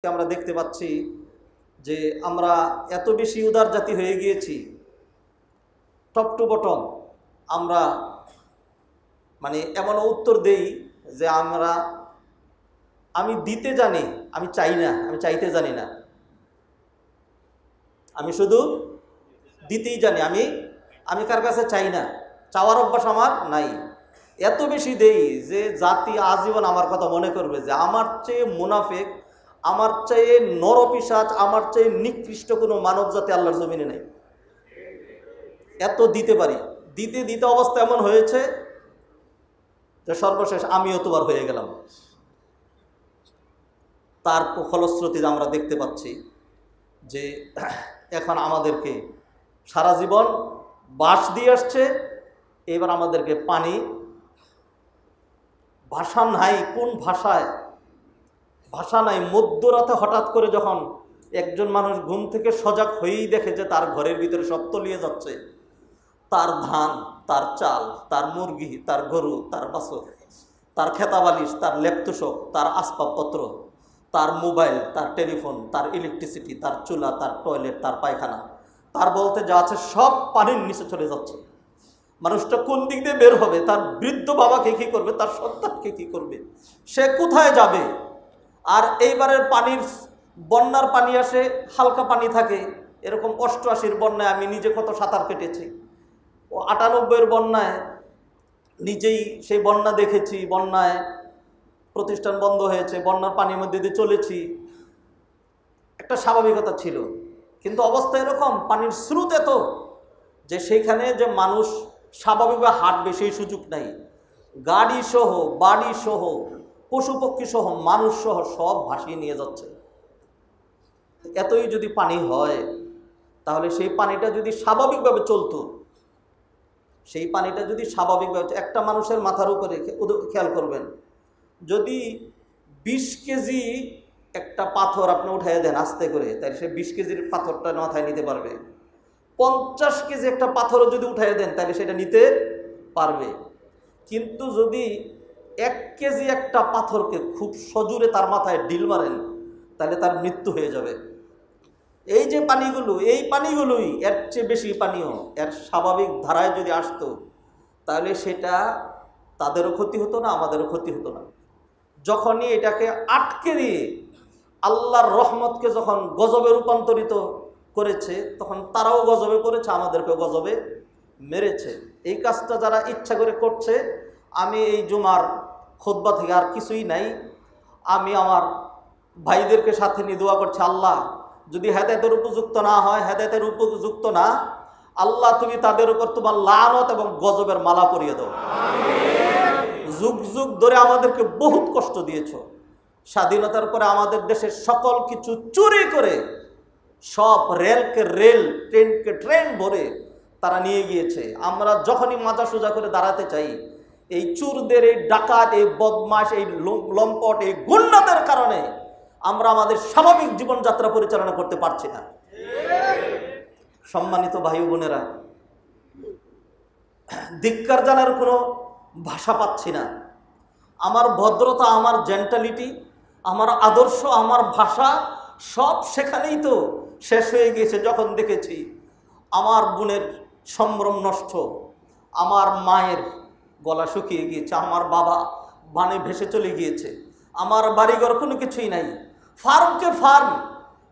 আমরা দেখতে পাচ্ছি যে আমরা এত বেশি উদার জাতি হয়ে গিয়েছি, টপ টু বটম আমরা মানে এমন উত্তর দেই যে আমি দিতে জানি, আমি চাই না, আমি চাইতে জানি না, আমি শুধু দিতেই জানি, আমি কার কাছে চাই না, চাওয়ার অভ্যাস আমার নাই। এত বেশি দেই যে জাতি আজীবন আমার কথা মনে করবে যে আমার চেয়ে মুনাফিক, আমার চেয়ে নরপিশাচ, আমার চেয়ে নিকৃষ্ট কোনো মানব জাতি আল্লাহর জমিনে নেই। এত দিতে পারি, দিতে দিতে অবস্থা এমন হয়েছে যে সর্বশেষ আমিও তোমার হয়ে গেলাম। তার ফলশ্রুতিতে আমরা দেখতে পাচ্ছি যে এখন আমাদেরকে সারা জীবন বাস দিয়ে আসছে, এবার আমাদেরকে পানি, ভাষা নাই, কোন ভাষায় ভাষা নাই। মধ্যরাতে হঠাৎ করে যখন একজন মানুষ ঘুম থেকে সজাগ হয়েই দেখে যে তার ঘরের ভিতরে সব তলিয়ে যাচ্ছে, তার ধান, তার চাল, তার মুরগি, তার গরু, তার বাছর, তার খেতাবালিশ, তার ল্যাপটপ, তার আসবাবপত্র, তার মোবাইল, তার টেলিফোন, তার ইলেকট্রিসিটি, তার চুলা, তার টয়লেট, তার পায়খানা, তার বলতে যা আছে সব পানির নিচে চলে যাচ্ছে। মানুষটা কোন দিক দিয়ে বের হবে, তার বৃদ্ধ বাবাকে কী করবে, তার সন্তানকে কী করবে, সে কোথায় যাবে? আর এইবারের বন্যার পানি আসে, হালকা পানি থাকে। এরকম 88-র বন্যায় আমি নিজে কত সাঁতার কেটেছি, ও 98-এর বন্যায় নিজেই সেই বন্যা দেখেছি। বন্যায় প্রতিষ্ঠান বন্ধ হয়েছে, বন্যার পানির মধ্যে দিয়ে চলেছি, একটা স্বাভাবিকতা ছিল। কিন্তু অবস্থা এরকম, পানির স্রোত এত যে সেইখানে যে মানুষ স্বাভাবিকভাবে হাঁটবে সেই সুযোগ নাই। গাড়ি সহ, বাড়ি সহ, পশু পক্ষী সহ, মানুষ সহ সব ভাসিয়ে নিয়ে যাচ্ছে। এতই যদি পানি হয়, তাহলে সেই পানিটা যদি স্বাভাবিকভাবে চলতো, সেই পানিটা যদি স্বাভাবিকভাবে, একটা মানুষের মাথার উপরে খেয়াল করবেন, যদি 20 কেজি একটা পাথর আপনি উঠাইয়া দেন আস্তে করে, তাই সে 20 কেজির পাথরটা মাথায় নিতে পারবে। 50 কেজি একটা পাথরও যদি উঠাইয়া দেন তাহলে সেটা নিতে পারবে। কিন্তু যদি 1 কেজি একটা পাথরকে খুব সজোরে তার মাথায় ঢিল মারেন, তাহলে তার মৃত্যু হয়ে যাবে। এই যে পানিগুলো, এই পানিগুলোই এর চেয়ে বেশি পানীয়, এর স্বাভাবিক ধারায় যদি আসতো, তাহলে সেটা তাদেরও ক্ষতি হতো না, আমাদেরও ক্ষতি হতো না। যখনই এটাকে আটকে দিয়ে আল্লাহর রহমতকে যখন গজবে রূপান্তরিত করেছে, তখন তারাও গজবে পড়েছে, আমাদেরকেও গজবে মেরেছে। এই কাজটা যারা ইচ্ছা করে করছে, আমি এই জুমার খুতবা থেকে আর কিছুই নাই, আমি আমার ভাইদেরকে সাথে নিয়ে দোয়া করছি, আল্লাহ যদি হেদায়েতের উপযুক্ত না হয়, হেদায়েতের উপযুক্ত না, আল্লাহ তুমি তাদের উপর তোমার লানত এবং গজবের মালা পরিয়ে দাও। যুগ যুগ ধরে আমাদেরকে বহুত কষ্ট দিয়েছ। স্বাধীনতার পরে আমাদের দেশের সকল কিছু চুরি করে, সব রেলকে রেল, ট্রেনকে ট্রেন ভরে তারা নিয়ে গিয়েছে। আমরা যখনই মাজা সোজা করে দাঁড়াতে চাই, এই চুরদের, এই ডাকাত, এই বদমাশ, এই লম্পট, এই গুন্ডাদের কারণে আমরা আমাদের স্বাভাবিক জীবনযাত্রা পরিচালনা করতে পারছি না। সম্মানিত ভাই বোনেরা, ধিক্কার জানার কোনো ভাষা পাচ্ছি না। আমার ভদ্রতা, আমার জেন্টালিটি, আমার আদর্শ, আমার ভাষা সব সেখানেই তো শেষ হয়ে গিয়েছে যখন দেখেছি আমার বোনের সম্ভ্রম নষ্ট, আমার মায়ের গলা শুকিয়ে গিয়েছে, আমার বাবা বানে ভেসে চলে গিয়েছে, আমার বাড়িঘর কোনো কিছুই নাই, ফার্মকে ফার্ম,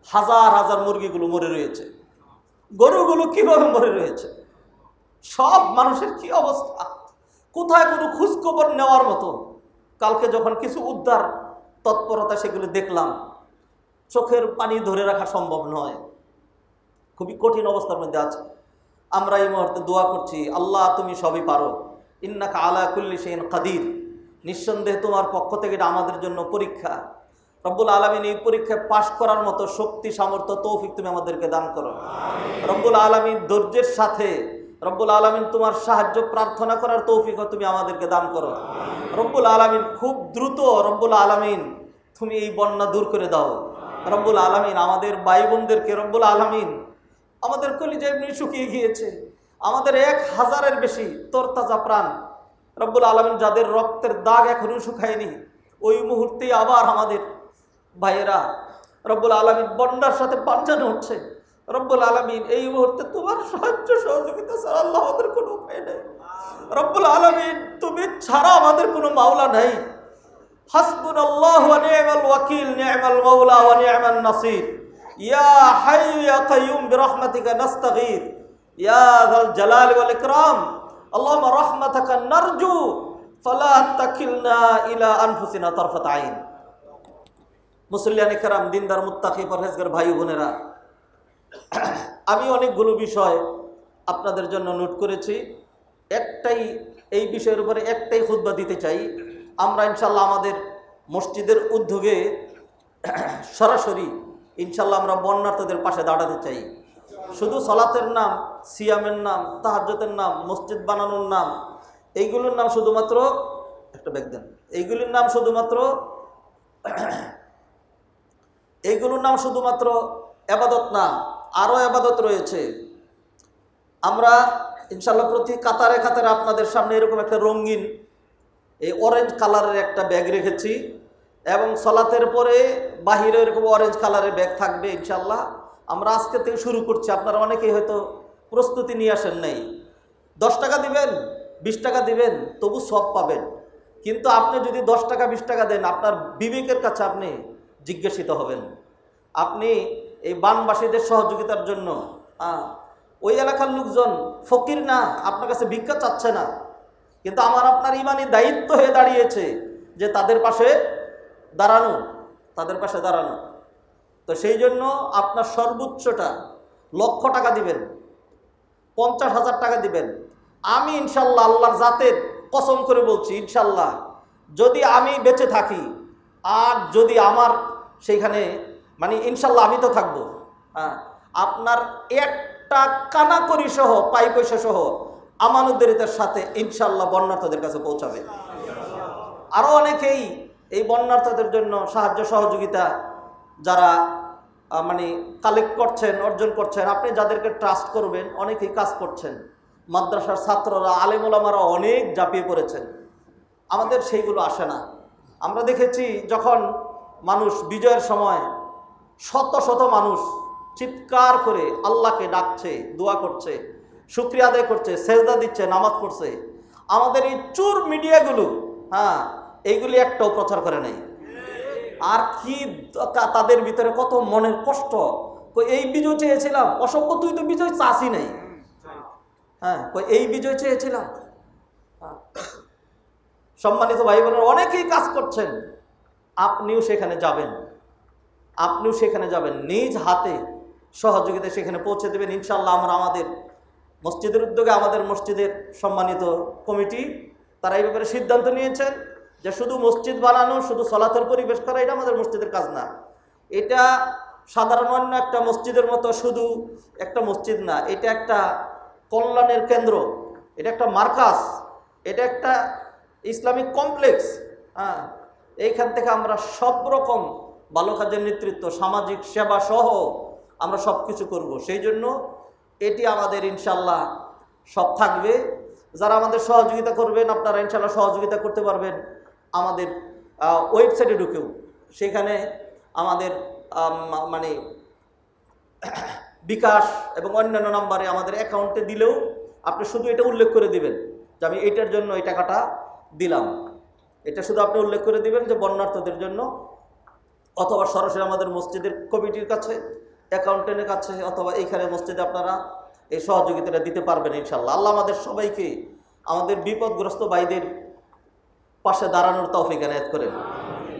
হাজার হাজার মুরগিগুলো মরে রয়েছে, গরুগুলো কীভাবে মরে রয়েছে, সব মানুষের কি অবস্থা, কোথায় কোনো খোঁজখবর নেওয়ার মতো। কালকে যখন কিছু উদ্ধার তৎপরতা সেগুলো দেখলাম, চোখের পানি ধরে রাখা সম্ভব নয়, খুবই কঠিন অবস্থার মধ্যে আছে। আমরা এই মুহূর্তে দোয়া করছি, আল্লাহ তুমি সবই পারো, ইন্নাকা আলা কুল্লি শাইইন কাদির, নিঃসন্দেহে তোমার পক্ষ থেকে এটা আমাদের জন্য পরীক্ষা। রব্বুল আলামিন এই পরীক্ষায় পাশ করার মতো শক্তি, সামর্থ্য, তৌফিক তুমি আমাদেরকে দান করো। রব্বুল আলামিন ধৈর্যের সাথে, রব্বুল আলামিন তোমার সাহায্য প্রার্থনা করার তৌফিকও তুমি আমাদেরকে দান করো। রব্বুল আলামিন খুব দ্রুত, রব্বুল আলামিন তুমি এই বন্যা দূর করে দাও। রব্বুল আলামিন আমাদের ভাই বোনদেরকে, রব্বুল আলামিন আমাদের কলিজা এমনি শুকিয়ে গিয়েছে, আমাদের 1000-এর বেশি তরতাজা প্রাণ, রব্বুল আলামিন যাদের রক্তের দাগ এখনো শুকায়নি, ওই মুহূর্তেই আবার আমাদের ভাইয়েরা রব্বুল আলামিন বন্যার সাথে পাঞ্জানো হচ্ছে। রব্বুল আলামিন এই মুহূর্তে তোমার সাহায্য সহযোগিতা ছাড়া আল্লাহ আমাদের কোনো উপায় নেই। রব্বুল আলামিন তুমি ছাড়া আমাদের কোনো মাওলা নাই। হাসবুনাল্লাহু ওয়া নি'মাল ওয়াকিল, নি'মাল মাওলা ওয়া নি'মান নাসির। ইয়া হাইয়্যু ইয়া কাইয়্যুম বিরহমাতিকা নাস্তাগীথ ইয়া যাল জালালি ওয়াল ইকরাম। আল্লাহুম্মা রাহমাতাকা নারজু ফালা তাকিলনা ইলা আনফুসিনা তারফাত আইন। মুসল্লিয়ানে কেরাম, দিনদার মুত্তাকি পরহেজগার ভাই বোনেরা, আমি অনেকগুলো বিষয় আপনাদের জন্য নোট করেছি। এই বিষয়ের উপরে একটাই খুতবা দিতে চাই। আমরা ইনশাল্লাহ আমাদের মসজিদের উদ্যোগে সরাসরি ইনশাল্লাহ আমরা বন্যার্থদের পাশে দাঁড়াতে চাই। শুধু সালাতের নাম, সিয়ামের নাম, তাহাজ্জুদের নাম, মসজিদ বানানোর নাম, এইগুলোর নাম শুধুমাত্র একটা ব্যাগ দেন, এইগুলোর নাম শুধুমাত্র এবাদত না, আরও এবাদত রয়েছে। আমরা ইনশাল্লাহ প্রতি কাতারে কাতারে আপনাদের সামনে এরকম একটা রঙিন এই অরেঞ্জ কালারের একটা ব্যাগ রেখেছি, এবং সালাতের পরে বাহিরে এরকম অরেঞ্জ কালারের ব্যাগ থাকবে ইনশাল্লাহ। আমরা আজকে থেকে শুরু করছি। আপনারা অনেকেই হয়তো প্রস্তুতি নিয়ে আসেন নাই। 10 টাকা দিবেন, 20 টাকা দিবেন, তবু সব পাবেন। কিন্তু আপনি যদি 10 টাকা 20 টাকা দেন, আপনার বিবেকের কাছে আপনি জিজ্ঞাসিত হবেন। আপনি এই বানবাসীদের সহযোগিতার জন্য, ওই এলাকার লোকজন ফকির না, আপনার কাছে ভিক্ষা চাচ্ছে না, কিন্তু আমার আপনার ইমানি দায়িত্ব হয়ে দাঁড়িয়েছে যে তাদের পাশে দাঁড়ানো। তো সেই জন্য আপনার সর্বোচ্চটা 1,00,000 টাকা দিবেন, 50,000 টাকা দিবেন। আমি ইনশাল্লাহ আল্লাহর জাতের কসম করে বলছি, ইনশাল্লাহ যদি আমি বেঁচে থাকি, আর যদি আমার সেইখানে ইনশাল্লাহ আমি তো থাকবো, আপনার একটা কানাকড়ি সহ, পাই পয়সা সহ আমানতদারিতার সাথে ইনশাল্লাহ বন্যার্থদের কাছে পৌঁছাবে। আরও অনেকেই এই বন্যার্থদের জন্য সাহায্য সহযোগিতা যারা কালেক্ট করছেন, অর্জন করছেন, আপনি যাদেরকে ট্রাস্ট করবেন অনেকেই কাজ করছেন। মাদ্রাসার ছাত্ররা, আলেম ওলামারা অনেক ঝাঁপিয়ে পড়েছেন। আমাদের সেইগুলো আসে না। আমরা দেখেছি যখন মানুষ বিজয়ের সময় শত শত মানুষ চিৎকার করে আল্লাহকে ডাকছে, দোয়া করছে, শুকরিয়া আদায় করছে, সেজদা দিচ্ছে, নামাজ পড়ছে। আমাদের এই চুর মিডিয়াগুলো এইগুলি একটাও প্রচার করে নাই। আর কি তাদের ভিতরে কত মনের কষ্ট। এই বিজয় চেয়েছিলাম, অসভ্য তুই তো বিজয় চাষই নাই। এই বিজয় চেয়েছিলাম। সম্মানিত ভাই বোনেরা, অনেকেই কাজ করছেন, আপনিও সেখানে যাবেন, নিজ হাতে সহযোগিতা সেখানে পৌঁছে দেবেন ইনশাল্লাহ। আমরা আমাদের মসজিদের উদ্যোগে, আমাদের মসজিদের সম্মানিত কমিটি, তারা এই ব্যাপারে সিদ্ধান্ত নিয়েছেন যে শুধু মসজিদ বানানো, শুধু সলাতের পরিবেশ করা, এটা আমাদের মসজিদের কাজ না। এটা সাধারণ অন্য একটা মসজিদের মতো শুধু একটা মসজিদ না, এটা একটা কল্যাণের কেন্দ্র, এটা একটা মার্কাজ, এটা একটা ইসলামিক কমপ্লেক্স। এইখান থেকে আমরা সব রকম ভালো কাজের নেতৃত্ব, সামাজিক সেবা সহ আমরা সব কিছু করব। সেই জন্য এটি আমাদের ইনশাল্লাহ সব থাকবে। যারা আমাদের সহযোগিতা করবেন, আপনারা ইনশাল্লাহ সহযোগিতা করতে পারবেন আমাদের ওয়েবসাইটে ঢুকেও। সেখানে আমাদের বিকাশ এবং অন্যান্য নাম্বারে আমাদের অ্যাকাউন্টে দিলেও আপনি শুধু এটা উল্লেখ করে দিবেন যে আমি এটার জন্য এই টাকাটা দিলাম। এটা শুধু আপনি উল্লেখ করে দিবেন যে বন্যার্থদের জন্য, অথবা সরাসরি আমাদের মসজিদের কমিটির কাছে, অ্যাকাউন্টেন্টের কাছে, অথবা এইখানে মসজিদে আপনারা এই সহযোগিতাটা দিতে পারবেন ইনশাল্লাহ। আল্লাহ আমাদের সবাইকে আমাদের বিপদগ্রস্ত ভাইদের পাশে দাঁড়ানোর তৌফিক এনায়েত করেন।